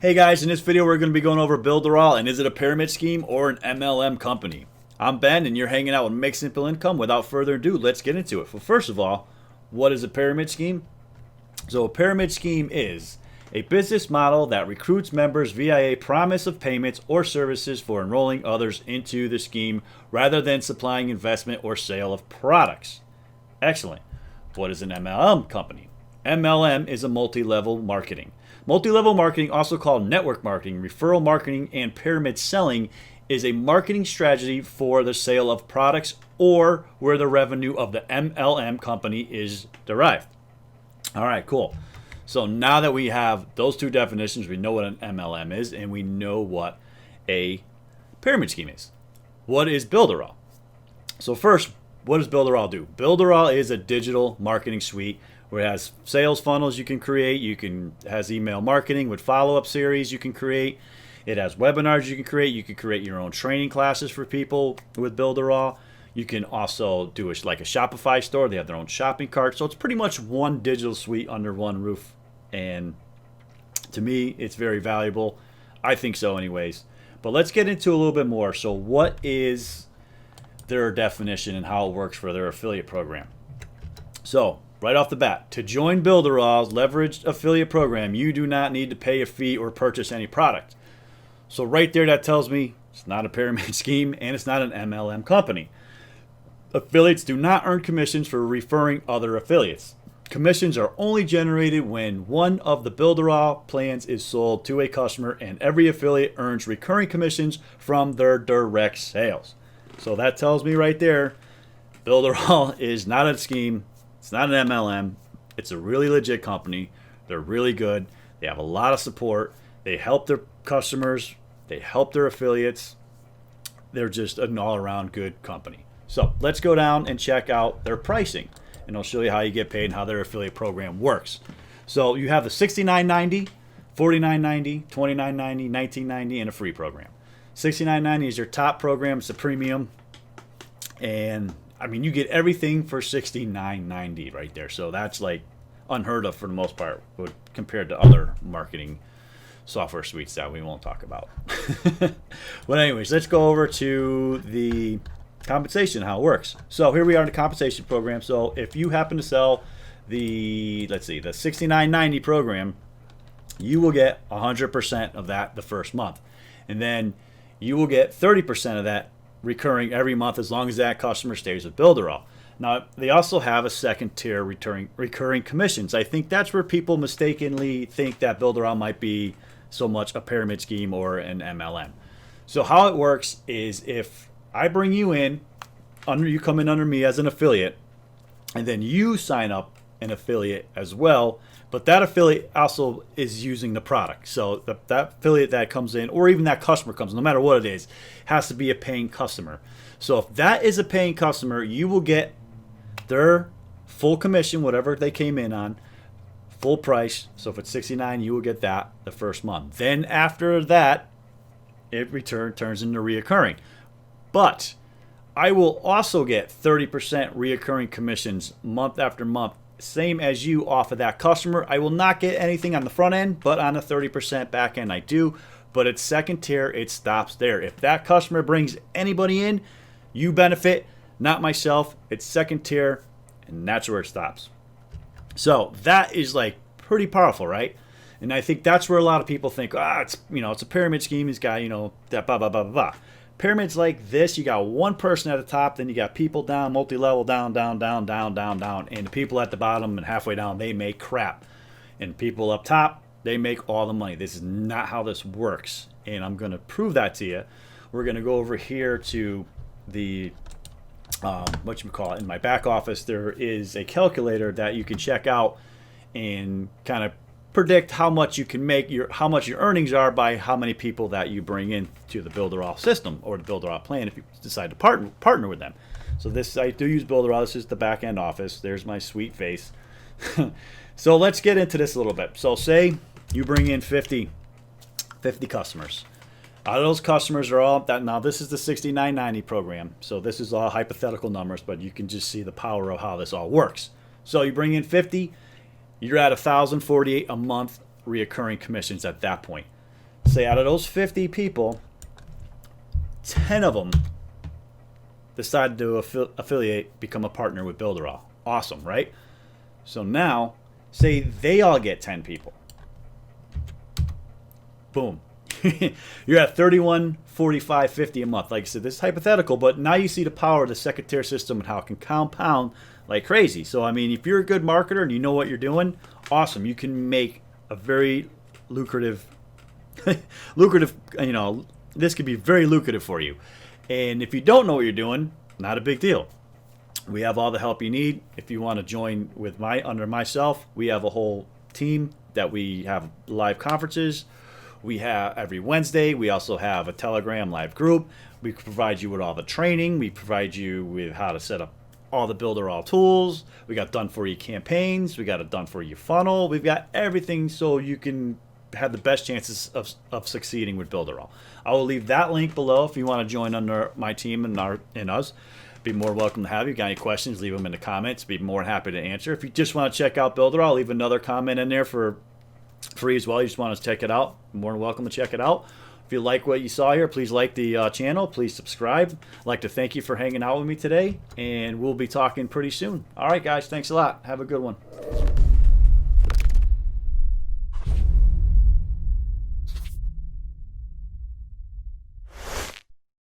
Hey guys, in this video we're going to be going over Builderall, and is it a pyramid scheme or an MLM company? I'm Ben and you're hanging out with Make Simple Income. Without further ado, let's get into it. Well, first of all, what is a pyramid scheme? So a pyramid scheme is a business model that recruits members via a promise of payments or services for enrolling others into the scheme rather than supplying investment or sale of products. Excellent. What is an MLM company? MLM is a multi-level marketing. Multi-level marketing, also called network marketing, referral marketing, and pyramid selling, is a marketing strategy for the sale of products or where the revenue of the MLM company is derived. All right, cool. So now that we have those two definitions, we know what an MLM is and we know what a pyramid scheme is. What is Builderall? So first, what does Builderall do? Builderall is a digital marketing suite where it has sales funnels you can create. Has email marketing with follow-up series you can create. It has webinars you can create. You can create your own training classes for people with Builderall. You can also do like a Shopify store. They have their own shopping cart. So it's pretty much one digital suite under one roof. And to me, it's very valuable. I think so anyways. But let's get into a little bit more. So what is their definition and how it works for their affiliate program? So right off the bat, to join Builderall's leveraged affiliate program, you do not need to pay a fee or purchase any product. So right there, that tells me it's not a pyramid scheme and it's not an MLM company. Affiliates do not earn commissions for referring other affiliates. Commissions are only generated when one of the Builderall plans is sold to a customer, and every affiliate earns recurring commissions from their direct sales. So that tells me right there, Builderall is not a scheme. It's not an MLM. It's a really legit company. They're really good. They have a lot of support. They help their customers. They help their affiliates. They're just an all-around good company. So let's go down and check out their pricing, and I'll show you how you get paid and how their affiliate program works. So you have the $69.90, $49.90, $29.90, $19.90, and a free program. $69.90 is your top program. It's a premium, and I mean, you get everything for $69.90 right there. So that's like unheard of for the most part compared to other marketing software suites that we won't talk about. But anyways, let's go over to the compensation, how it works. So here we are in the compensation program. So if you happen to sell the $69.90 program, you will get 100% of that the first month. And then you will get 30% of that recurring every month as long as that customer stays with Builderall. Now, they also have a second tier recurring commissions. I think that's where people mistakenly think that Builderall might be so much a pyramid scheme or an MLM. So how it works is if I bring you in, you come in under me as an affiliate, and then you sign up an affiliate as well, but that affiliate also is using the product. So that affiliate that comes in, or even that customer comes in, no matter what it is, has to be a paying customer. So if that is a paying customer, you will get their full commission, whatever they came in on, full price. So if it's $69, you will get that the first month. Then after that, it turns into reoccurring. But I will also get 30% reoccurring commissions month after month, same as you off of that customer. I will not get anything on the front end, but on the 30% back end I do. But it's second tier, it stops there. If that customer brings anybody in, you benefit, not myself. It's second tier, and that's where it stops. So that is like pretty powerful, right? And I think that's where a lot of people think, it's a pyramid scheme. He's got, that blah, blah, blah, blah, blah. Pyramids like this, you got one person at the top, then you got people down, multi-level, down, down, down, down, down, down, and the people at the bottom and halfway down, they make crap. And people up top, they make all the money. This is not how this works, and I'm going to prove that to you. We're going to go over here to the, in my back office, there is a calculator that you can check out and kind of predict how much you can make, how much your earnings are by how many people that you bring in to the Builderall system or the Builderall plan if you decide to partner with them. So this, I do use Builderall. This is the back end office. There's my sweet face. So let's get into this a little bit. So say you bring in 50 customers. Out of those customers are all that. Now this is the $69.90 program. So this is all hypothetical numbers, but you can just see the power of how this all works. So you bring in 50. You're at $1,048 a month reoccurring commissions at that point. say out of those 50 people, 10 of them decided to affiliate, become a partner with Builderall. Awesome, right? So now, say they all get 10 people. Boom. You're at 31, 45, 50 a month. Like I said, this is hypothetical, but now you see the power of the second tier system and how it can compound like crazy. So, I mean, if you're a good marketer and you know what you're doing, awesome. You can make a very lucrative, this could be very lucrative for you. And if you don't know what you're doing, not a big deal. We have all the help you need. If you want to join with under myself, we have a whole team that we have live conferences. We have every Wednesday. We also have a Telegram live group. We provide you with all the training. We provide you with how to set up all the Builderall tools. We got done for you campaigns. We got it done for you funnel. We've got everything so you can have the best chances of succeeding with Builderall. I will leave that link below if you want to join under my team and us. Be more welcome to have you. Got any questions, leave them in the comments. Be more than happy to answer. If you just want to check out Builderall, I'll leave another comment in there for free as well. You just want to check it out, more than welcome to check it out. If you like what you saw here, please like the channel. Please subscribe. I'd like to thank you for hanging out with me today, and we'll be talking pretty soon. All right, guys. Thanks a lot. Have a good one.